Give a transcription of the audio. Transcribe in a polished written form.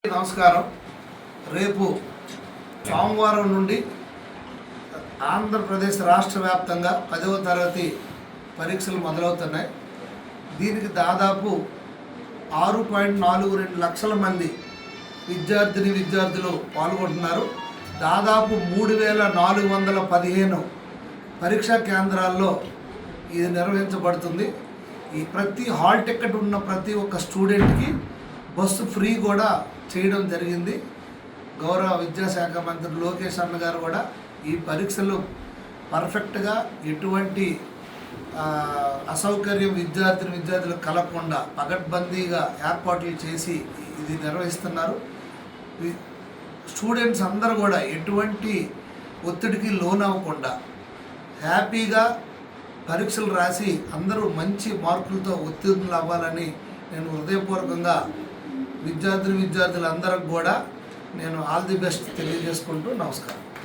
నమస్కారం. రేపు సోమవారం నుండి ఆంధ్రప్రదేశ్ రాష్ట్ర వ్యాప్తంగా 10వ తరగతి పరీక్షలు మొదలవుతున్నాయి. దీనికి దాదాపు 6.42 లక్షల మంది విద్యార్థులు పాల్గొంటున్నారు. దాదాపు 3415 పరీక్షా కేంద్రాల్లో ఇది నిర్వహించబడుతుంది. ఈ ప్రతి హాల్ టికెట్ ఉన్న ప్రతి ఒక్క స్టూడెంట్కి బస్సు ఫ్రీ కూడా చేయడం జరిగింది. గౌరవ విద్యాశాఖ మంత్రి లోకేష్ అన్న గారు కూడా ఈ పరీక్షలు పర్ఫెక్ట్గా ఎటువంటి అసౌకర్యం విద్యార్థులకు కలగకుండా పగడ్బందీగా ఏర్పాట్లు చేసి ఇది నిర్వహిస్తున్నారు. స్టూడెంట్స్ అందరూ కూడా ఎటువంటి ఒత్తిడికి లోనవ్వకుండా హ్యాపీగా పరీక్షలు రాసి అందరూ మంచి మార్కులతో ఉత్తీర్ణులు అవ్వాలని నేను హృదయపూర్వకంగా విద్యార్థులందరికి కూడా నేను ఆల్ ది బెస్ట్ తెలియజేసుకుంటూ నమస్కారం.